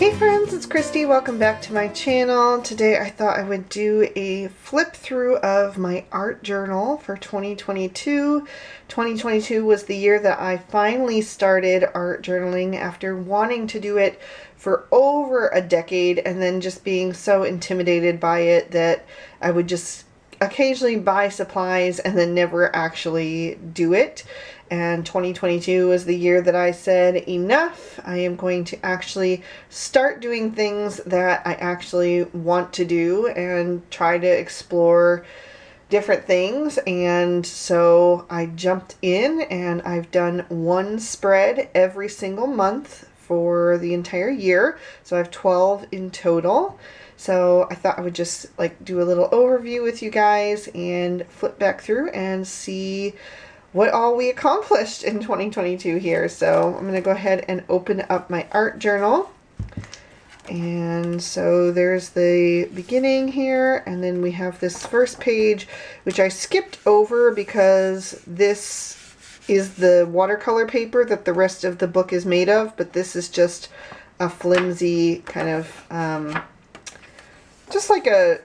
Hey friends, it's Christy. Welcome back to my channel. Today I thought I would do a flip through of my art journal for 2022. 2022 was the year that I finally started art journaling after wanting to do it for over a decade and then just being so intimidated by it that I would just occasionally buy supplies and then never actually do it. And 2022 was the year that I said, enough, I am going to actually start doing things that I actually want to do and try to explore different things. And so I jumped in and I've done one spread every single month for the entire year. So I have 12 in total. So I thought I would just do a little overview with you guys and flip back through and see what all we accomplished in 2022 here. So I'm going to go ahead and open up my art journal. And so there's the beginning here, and then we have this first page, which I skipped over because this is the watercolor paper that the rest of the book is made of, but this is just a flimsy kind of, just like a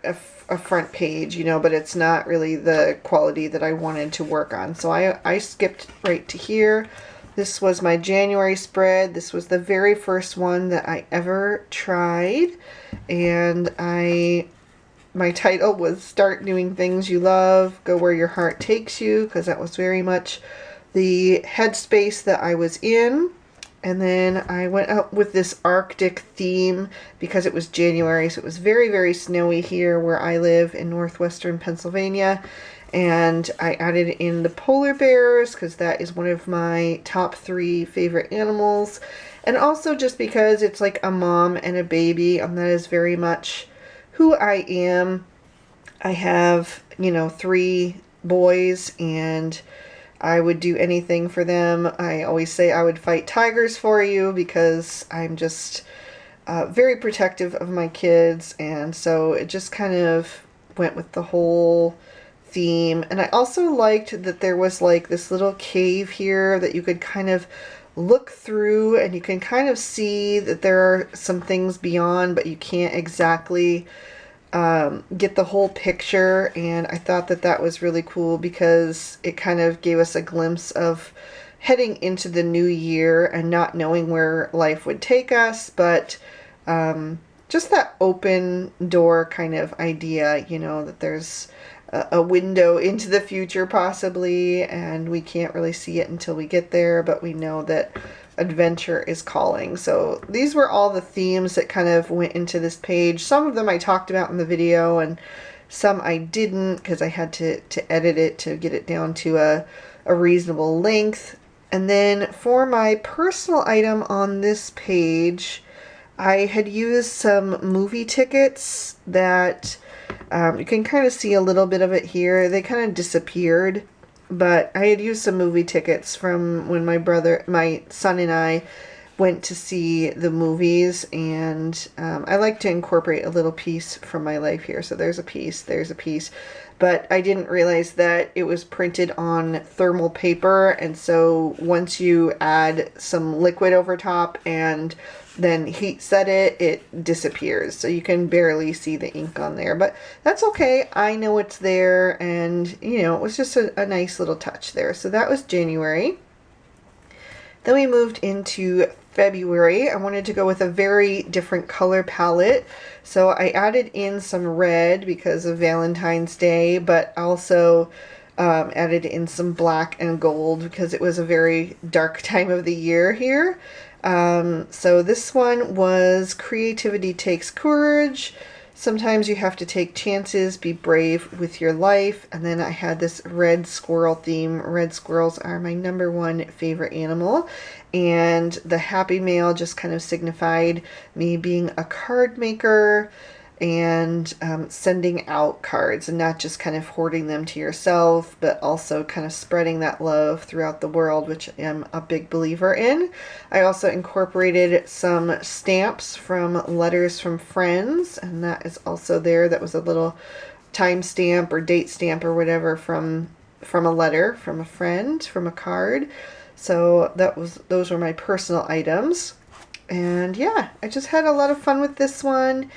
front page, you know, but it's not really the quality that I wanted to work on. So I skipped right to here. This was my January spread. This was the very first one that I ever tried. And my title was Start Doing Things You Love, Go Where Your Heart Takes You, because that was very much the headspace that I was in. And then I went up with this Arctic theme because it was January, so it was very, very snowy here where I live in northwestern Pennsylvania. And I added in the polar bears because that is one of my top 3 favorite animals. And also just because it's like a mom and a baby, and that is very much who I am. I have, 3 boys, and I would do anything for them. I always say I would fight tigers for you because I'm just very protective of my kids. And so it just kind of went with the whole theme. And I also liked that there was like this little cave here that you could kind of look through, and you can kind of see that there are some things beyond, but you can't exactly get the whole picture. And I thought that that was really cool because it kind of gave us a glimpse of heading into the new year and not knowing where life would take us, but just that open door kind of idea, that there's a window into the future possibly, and we can't really see it until we get there, but we know that adventure is calling. So these were all the themes that kind of went into this page. Some of them I talked about in the video, and some I didn't because I had to edit it to get it down to a reasonable length. And then for my personal item on this page, I had used some movie tickets that you can kind of see a little bit of it here. They kind of disappeared. But I had used some movie tickets from when my son and I went to see the movies, and I like to incorporate a little piece from my life here. So there's a piece, but I didn't realize that it was printed on thermal paper, and so once you add some liquid over top and then heat set it, it disappears. So you can barely see the ink on there, but that's okay. I know it's there, and it was just a nice little touch there. So that was January. Then we moved into February. I wanted to go with a very different color palette. So I added in some red because of Valentine's Day, but also added in some black and gold because it was a very dark time of the year here. So this one was Creativity Takes Courage. Sometimes you have to take chances, be brave with your life. And then I had this red squirrel theme. Red squirrels are my #1 favorite animal. And the happy mail just kind of signified me being a card maker and sending out cards, and not just kind of hoarding them to yourself, but also kind of spreading that love throughout the world, which I'm a big believer in. I also incorporated some stamps from letters from friends, and that is also there. That was a little time stamp or date stamp or whatever from a letter from a friend, from a card. So those were my personal items. And yeah, I just had a lot of fun with this one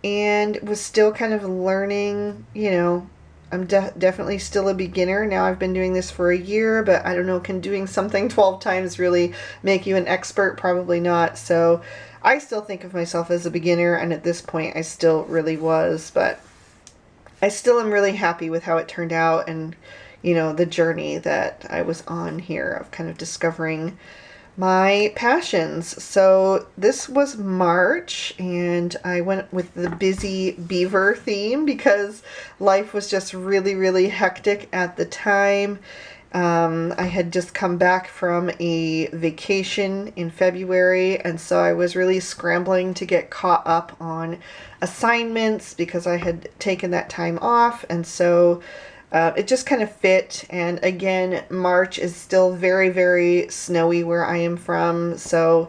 and was still kind of learning, you know. I'm definitely still a beginner. Now I've been doing this for a year, but I don't know, can doing something 12 times really make you an expert? Probably not. So I still think of myself as a beginner, and at this point I still really was, but I still am really happy with how it turned out and, you know, the journey that I was on here of kind of discovering my passions. So this was March, and I went with the busy beaver theme because life was just really, really hectic at the time. I had just come back from a vacation in February, and so I was really scrambling to get caught up on assignments because I had taken that time off, and so it just kind of fit. And again, March is still very, very snowy where I am from, so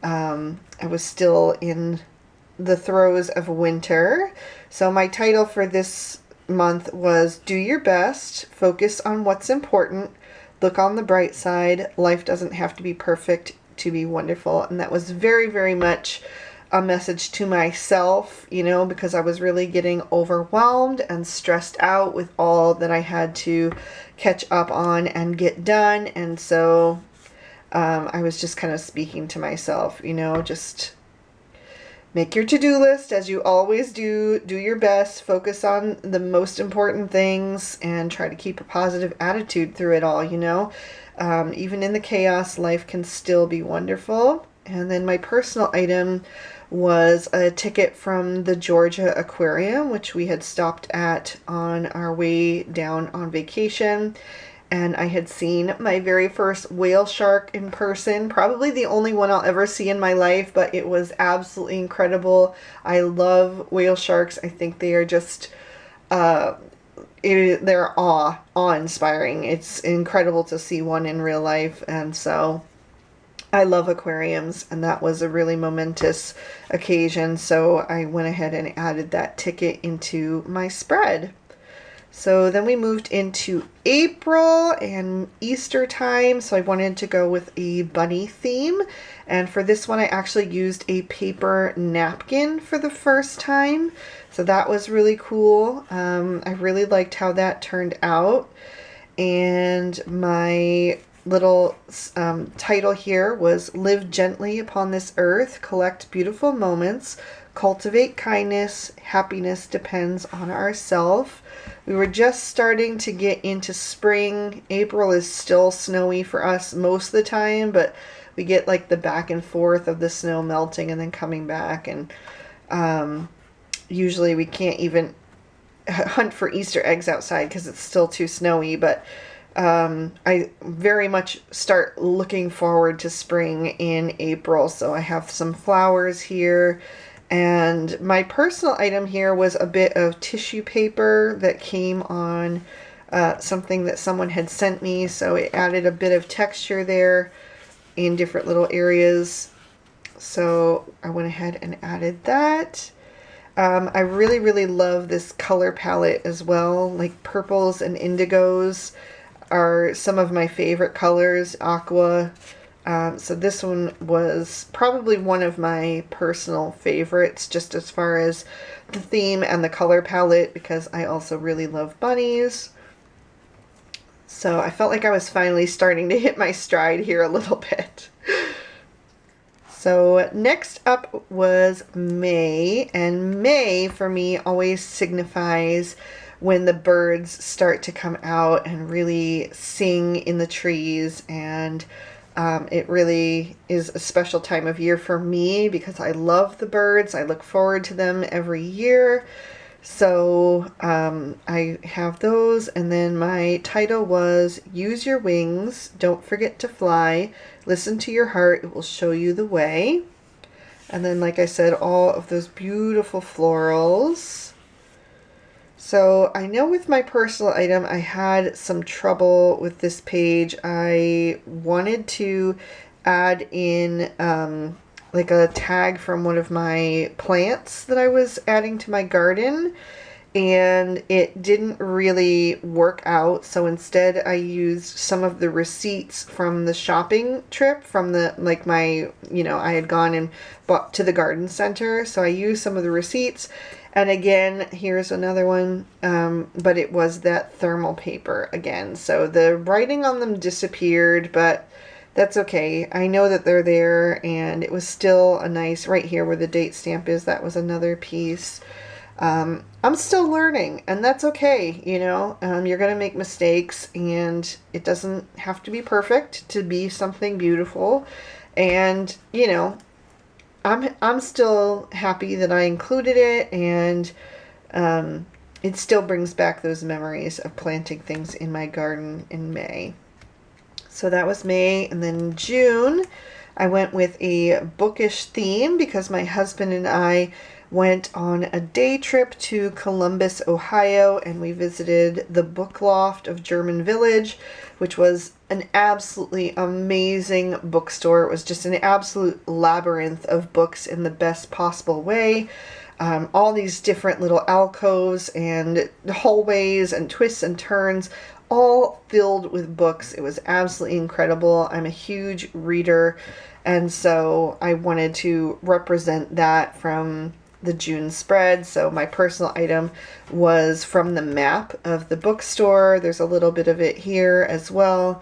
I was still in the throes of winter. So my title for this month was Do Your Best, Focus on What's Important, Look on the Bright Side, Life Doesn't Have to Be Perfect to Be Wonderful. And that was very, very much a message to myself, you know, because I was really getting overwhelmed and stressed out with all that I had to catch up on and get done. And so I was just kind of speaking to myself, you know, just make your to-do list as you always do. Do your best. Focus on the most important things and try to keep a positive attitude through it all, you know. Even in the chaos, life can still be wonderful. And then my personal item was a ticket from the Georgia Aquarium, which we had stopped at on our way down on vacation. And I had seen my very first whale shark in person, probably the only one I'll ever see in my life, but it was absolutely incredible. I love whale sharks. I think they are just, they're awe-inspiring. It's incredible to see one in real life, and so I love aquariums, and that was a really momentous occasion, so I went ahead and added that ticket into my spread. So then we moved into April and Easter time, so I wanted to go with a bunny theme, and for this one I actually used a paper napkin for the first time, so that was really cool. I really liked how that turned out, and my little title here was Live Gently Upon This Earth, Collect Beautiful Moments, Cultivate Kindness, Happiness Depends on Ourself. We were just starting to get into spring. April is still snowy for us most of the time, but we get like the back and forth of the snow melting and then coming back, and usually we can't even hunt for Easter eggs outside because it's still too snowy, but I very much start looking forward to spring in April. So I have some flowers here, and my personal item here was a bit of tissue paper that came on something that someone had sent me. So it added a bit of texture there in different little areas. So I went ahead and added that. I really, really love this color palette as well. Like purples and indigos are some of my favorite colors, aqua. So this one was probably one of my personal favorites, just as far as the theme and the color palette, because I also really love bunnies. So I felt like I was finally starting to hit my stride here a little bit. So next up was May, and May for me always signifies when the birds start to come out and really sing in the trees, and it really is a special time of year for me because I love the birds. I look forward to them every year. So I have those, and then my title was Use Your Wings, Don't Forget to Fly, Listen to Your Heart, It Will Show You the Way. And then, like I said, all of those beautiful florals. So I know with my personal item I had some trouble with this page. I wanted to add in like a tag from one of my plants that I was adding to my garden, and it didn't really work out. So instead I used some of the receipts from the shopping trip from the, like my, I had gone and bought to the garden center. So I used some of the receipts. And again, here's another one, but it was that thermal paper again. So the writing on them disappeared, but that's okay. I know that they're there, and it was still a nice, right here where the date stamp is, that was another piece. I'm still learning, and that's okay. You're going to make mistakes, and it doesn't have to be perfect to be something beautiful. And, I'm still happy that I included it, and it still brings back those memories of planting things in my garden in May. So that was May, and then June, I went with a bookish theme because my husband and I went on a day trip to Columbus, Ohio, and we visited the book loft of German Village, which was an absolutely amazing bookstore. It was just an absolute labyrinth of books in the best possible way. All these different little alcoves and hallways and twists and turns, all filled with books. It was absolutely incredible. I'm a huge reader, and so I wanted to represent that from the June spread. So my personal item was from the map of the bookstore. There's a little bit of it here as well.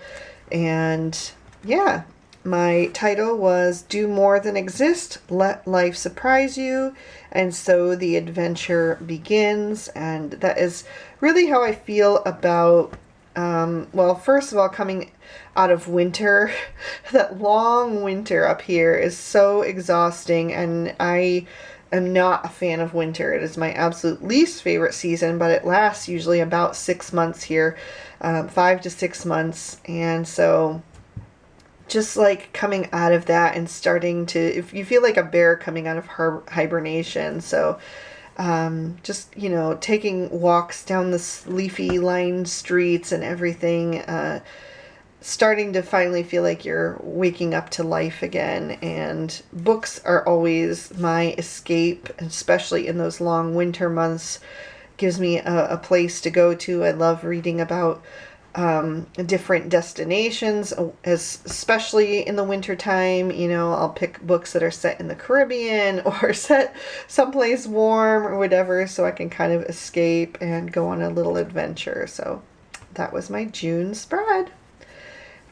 And yeah, my title was Do More Than Exist, Let Life Surprise You. And so the adventure begins. And that is really how I feel about, well, first of all, coming out of winter. That long winter up here is so exhausting, and I am not a fan of winter. It is my absolute least favorite season, but it lasts usually about 6 months here, 5 to 6 months. And so just like coming out of that and starting to, if you feel like a bear coming out of hibernation. So just, taking walks down the leafy lined streets and everything, starting to finally feel like you're waking up to life again. And books are always my escape, especially in those long winter months. Gives me a place to go to. I love reading about different destinations, especially in the winter time. I'll pick books that are set in the Caribbean or set someplace warm or whatever, so I can kind of escape and go on a little adventure. So that was my June spread.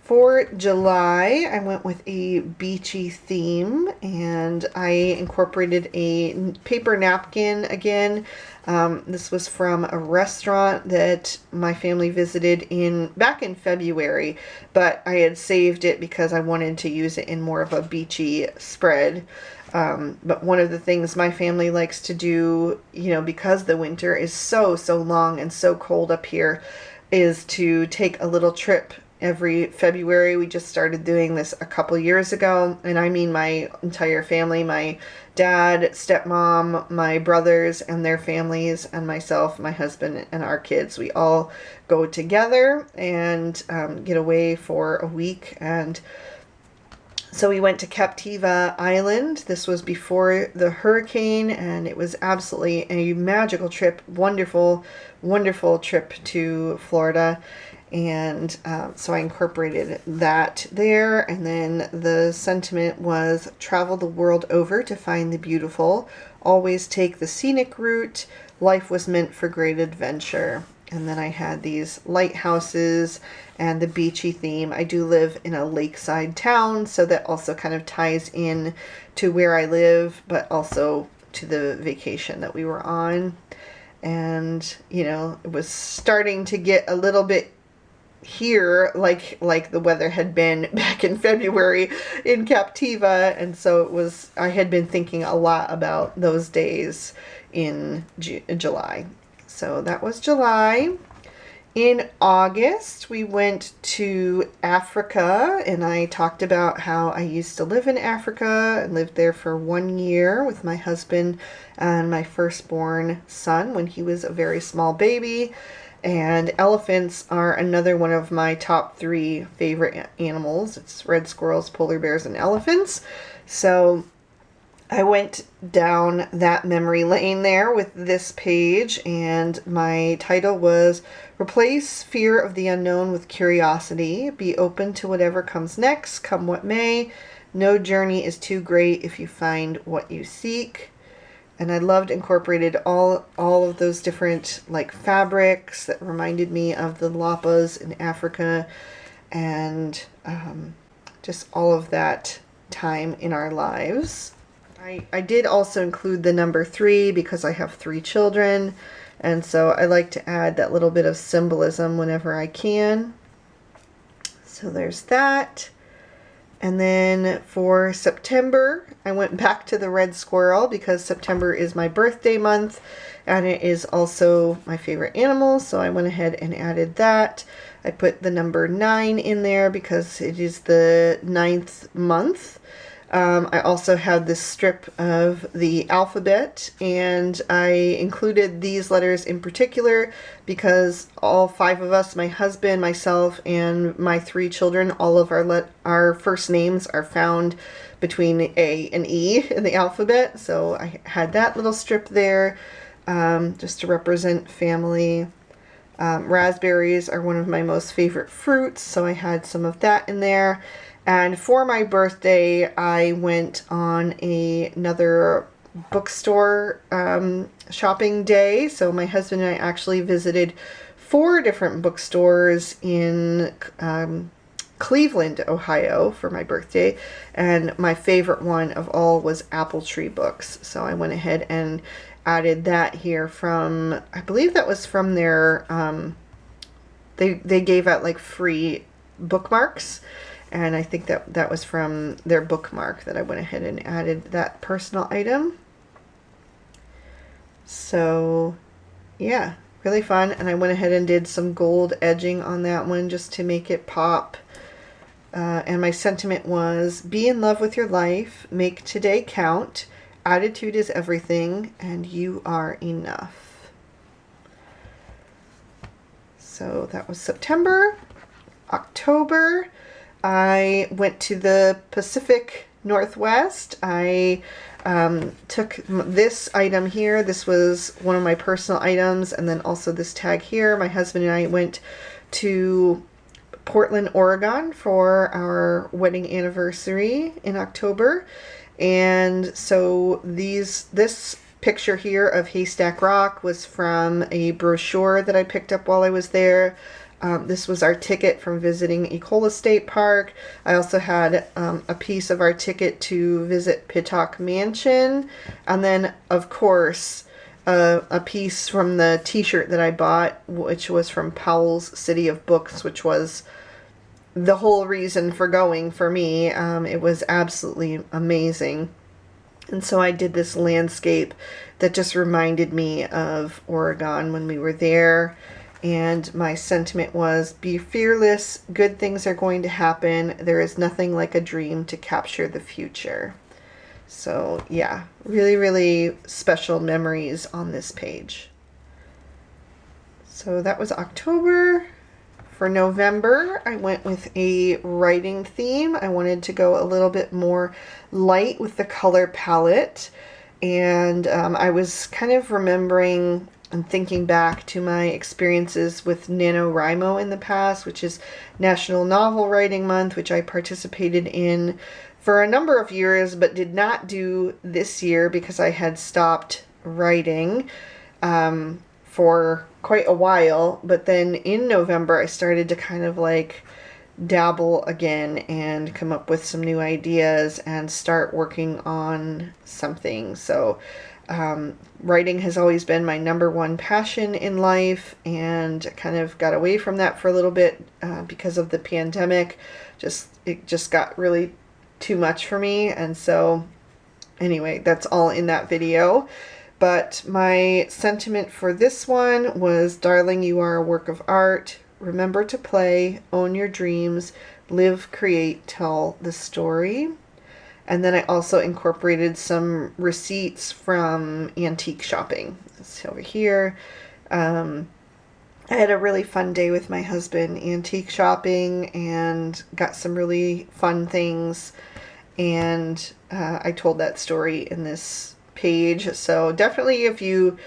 For July, I went with a beachy theme, and I incorporated a paper napkin again. This was from a restaurant that my family visited back in February, but I had saved it because I wanted to use it in more of a beachy spread. But one of the things my family likes to do, because the winter is so long and so cold up here, is to take a little trip every February. We just started doing this a couple years ago, and I mean my entire family, my dad, stepmom, my brothers and their families, and myself, my husband, and our kids. We all go together and get away for a week. And so we went to Captiva Island. This was before the hurricane, and it was absolutely a magical trip. Wonderful trip to Florida. And so I incorporated that there. And then the sentiment was travel the world over to find the beautiful. Always take the scenic route. Life was meant for great adventure. And then I had these lighthouses and the beachy theme. I do live in a lakeside town, so that also kind of ties in to where I live, but also to the vacation that we were on. And, it was starting to get a little bit here like the weather had been back in February in Captiva, and so I had been thinking a lot about those days in July. So that was July. In August, we went to Africa, and I talked about how I used to live in Africa. I lived there for 1 year with my husband and my firstborn son when he was a very small baby. And elephants are another one of my top 3 favorite animals. It's red squirrels, polar bears, and elephants. So I went down that memory lane there with this page, and my title was Replace Fear of the Unknown with Curiosity. Be open to whatever comes next, come what may. No journey is too great if you find what you seek. And I loved incorporated all of those different like fabrics that reminded me of the Lapas in Africa, and just all of that time in our lives. I did also include the number 3 because I have 3 children, and so I like to add that little bit of symbolism whenever I can. So there's that. And then for September, I went back to the red squirrel because September is my birthday month, and it is also my favorite animal, so I went ahead and added that. I put the number 9 in there because it is the 9th month. I also had this strip of the alphabet, and I included these letters in particular because all 5 of us, my husband, myself, and my 3 children, all of our first names are found between A and E in the alphabet. So I had that little strip there just to represent family. Raspberries are one of my most favorite fruits, so I had some of that in there. And for my birthday, I went on another bookstore shopping day. So my husband and I actually visited 4 different bookstores in Cleveland, Ohio for my birthday. And my favorite one of all was Apple Tree Books. So I went ahead and added that here from, I believe that was from their, they gave out like free bookmarks. And I think that was from their bookmark that I went ahead and added that personal item. So yeah, really fun. And I went ahead and did some gold edging on that one just to make it pop. And my sentiment was, be in love with your life, make today count, attitude is everything, and you are enough. So that was September. October, I went to the Pacific Northwest. I took this item here. This was one of my personal items, and then also this tag here. My husband and I went to Portland, Oregon for our wedding anniversary in October. And so this picture here of Haystack Rock was from a brochure that I picked up while I was there. This was our ticket from visiting Ecola State Park. I also had a piece of our ticket to visit Pittock Mansion. And then, of course, a piece from the t-shirt that I bought, which was from Powell's City of Books, which was the whole reason for going for me. It was absolutely amazing. And so I did this landscape that just reminded me of Oregon when we were there. And my sentiment was, be fearless, good things are going to happen. There is nothing like a dream to capture the future. So yeah, really, really special memories on this page. So that was October. For November, I went with a writing theme. I wanted to go a little bit more light with the color palette. And I was kind of remembering and thinking back to my experiences with NaNoWriMo in the past, which is National Novel Writing Month, which I participated in for a number of years, but did not do this year because I had stopped writing for quite a while. But then in November, I started to kind of like dabble again and come up with some new ideas and start working on something. So writing has always been my #1 passion in life, and kind of got away from that for a little bit because of the pandemic. It just got really too much for me, and so anyway, that's all in that video. But my sentiment for this one was, darling, you are a work of art. Remember to play, own your dreams, live, create, tell the story. And then I also incorporated some receipts from antique shopping. It's over here. I had a really fun day with my husband antique shopping and got some really fun things. and I told that story in this page. So definitely, if you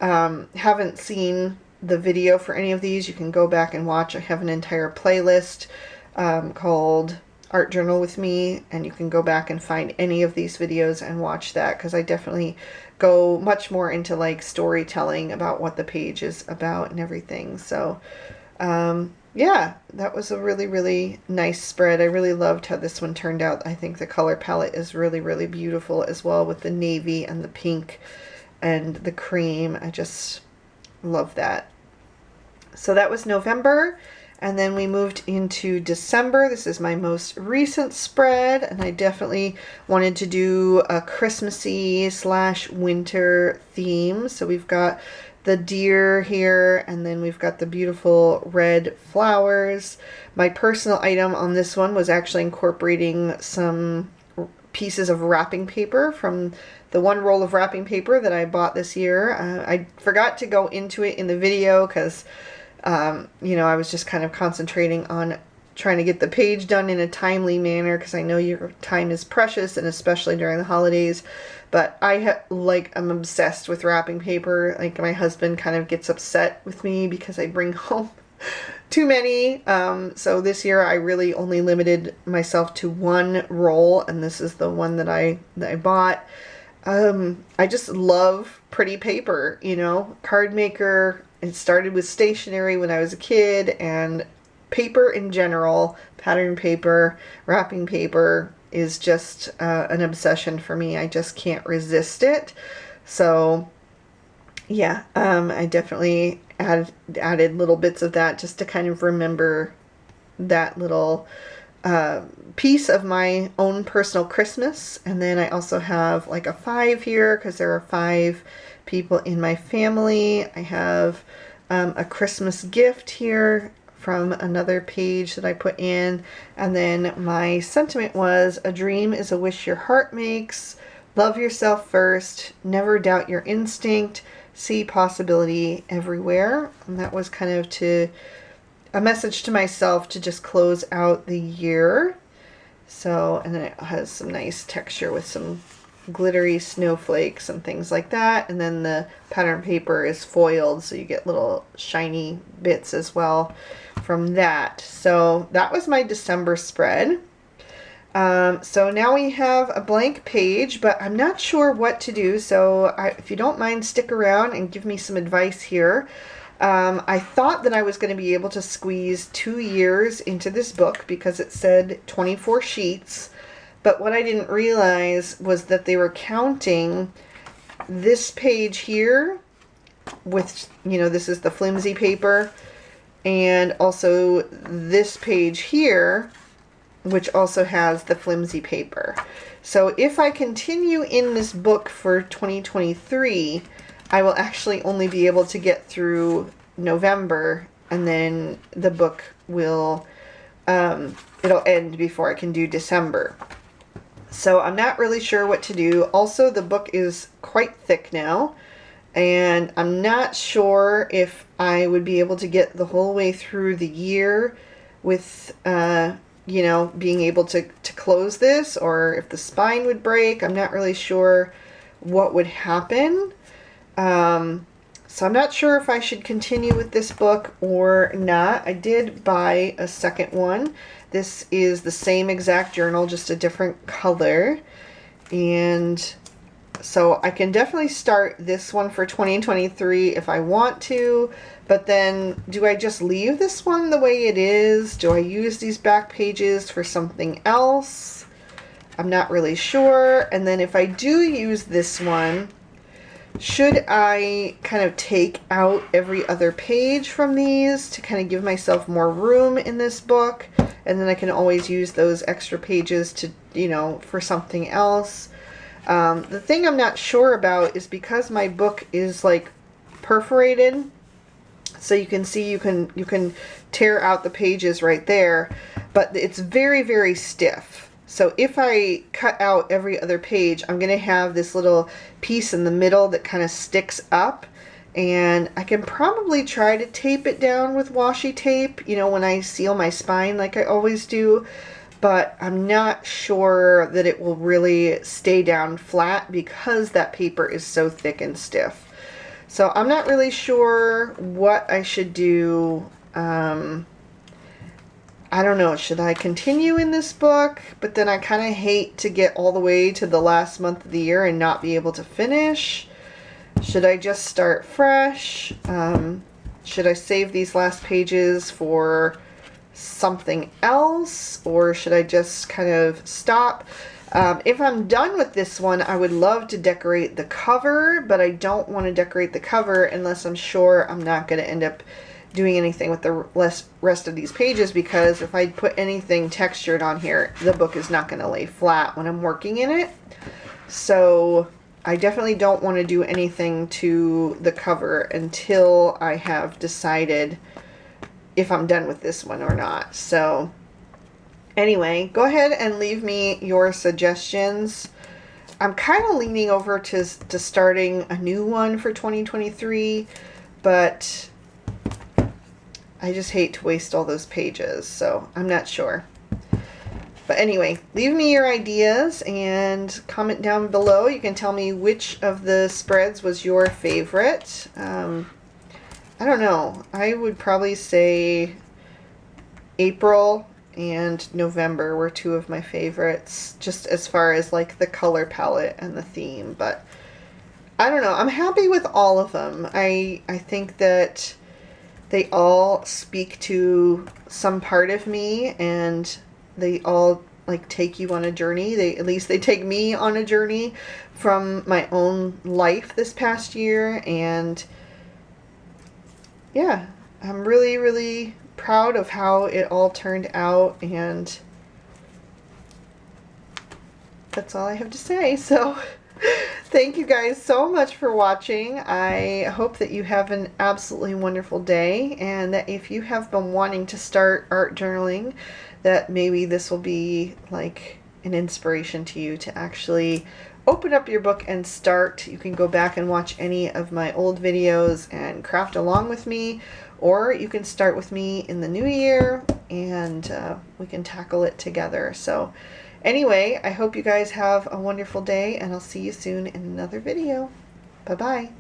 haven't seen the video for any of these, you can go back and watch. I have an entire playlist called Art Journal with Me, and you can go back and find any of these videos and watch that, because I definitely go much more into like storytelling about what the page is about and everything. So yeah, that was a really, really nice spread. I really loved how this one turned out. I think the color palette is really, really beautiful as well, with the navy and the pink and the cream. I just love that. So that was November, and then we moved into December. This is my most recent spread, and I definitely wanted to do a Christmassy / winter theme. So we've got the deer here, and then we've got the beautiful red flowers. My personal item on this one was actually incorporating some pieces of wrapping paper from the one roll of wrapping paper that I bought this year. I forgot to go into it in the video because you know, I was just kind of concentrating on trying to get the page done in a timely manner, because I know your time is precious, and especially during the holidays. But I'm obsessed with wrapping paper. Like, my husband kind of gets upset with me because I bring home too many. So this year I really only limited myself to one roll, and this is the one that I bought. I just love pretty paper, you know, card maker. It started with stationery when I was a kid, and paper in general, pattern paper, wrapping paper is just an obsession for me. I just can't resist it. So yeah, I definitely added little bits of that just to kind of remember that little piece of my own personal Christmas. And then I also have like a 5 here because there are 5 people in my family. I have a Christmas gift here from another page that I put in. And then my sentiment was, a dream is a wish your heart makes. Love yourself first. Never doubt your instinct. See possibility everywhere. And that was kind of a message to myself to just close out the year. So, and then it has some nice texture with some glittery snowflakes and things like that. And then the pattern paper is foiled, so you get little shiny bits as well from that. So that was my December spread. So now we have a blank page, but I'm not sure what to do. So if you don't mind, stick around and give me some advice here. I thought that I was going to be able to squeeze 2 years into this book because it said 24 sheets. But what I didn't realize was that they were counting this page here with, you know, this is the flimsy paper, and also this page here, which also has the flimsy paper. So if I continue in this book for 2023, I will actually only be able to get through November, and then the book will, it'll end before I can do December. So I'm not really sure what to do. Also, the book is quite thick now, and I'm not sure if I would be able to get the whole way through the year with, you know, being able to close this, or if the spine would break. I'm not really sure what would happen. So I'm not sure if I should continue with this book or not. I did buy a second one. This is the same exact journal, just a different color. And so I can definitely start this one for 2023 if I want to. But then, do I just leave this one the way it is? Do I use these back pages for something else? I'm not really sure. And then if I do use this one, should I kind of take out every other page from these to kind of give myself more room in this book? And then I can always use those extra pages to, you know, for something else. The thing I'm not sure about is because my book is like perforated, so you can see you can tear out the pages right there, but it's very, very stiff. So if I cut out every other page, I'm going to have this little piece in the middle that kind of sticks up, and I can probably try to tape it down with washi tape, you know, when I seal my spine like I always do. but I'm not sure that it will really stay down flat because that paper is so thick and stiff. So I'm not really sure what I should do. I don't know, should I continue in this book? But then I kind of hate to get all the way to the last month of the year and not be able to finish. Should I just start fresh? Should I save these last pages for something else? Or should I just kind of stop? If I'm done with this one, I would love to decorate the cover, but I don't want to decorate the cover unless I'm sure I'm not going to end up doing anything with the rest of these pages, because if I put anything textured on here, the book is not going to lay flat when I'm working in it. So I definitely don't want to do anything to the cover until I have decided if I'm done with this one or not. So anyway, go ahead and leave me your suggestions. I'm kind of leaning over to starting a new one for 2023, but I just hate to waste all those pages, so I'm not sure. But anyway, leave me your ideas and comment down below. You can tell me which of the spreads was your favorite. I don't know. I would probably say April and November were two of my favorites, just as far as like the color palette and the theme. But I don't know. I'm happy with all of them. I think that they all speak to some part of me, and they all like take you on a journey. At least they take me on a journey from my own life this past year. And yeah, I'm really, really proud of how it all turned out, and that's all I have to say. So thank you guys so much for watching. I hope that you have an absolutely wonderful day, and that if you have been wanting to start art journaling, that maybe this will be like an inspiration to you to actually open up your book and start. You can go back and watch any of my old videos and craft along with me, or you can start with me in the new year and we can tackle it together. So anyway, I hope you guys have a wonderful day, and I'll see you soon in another video. Bye-bye.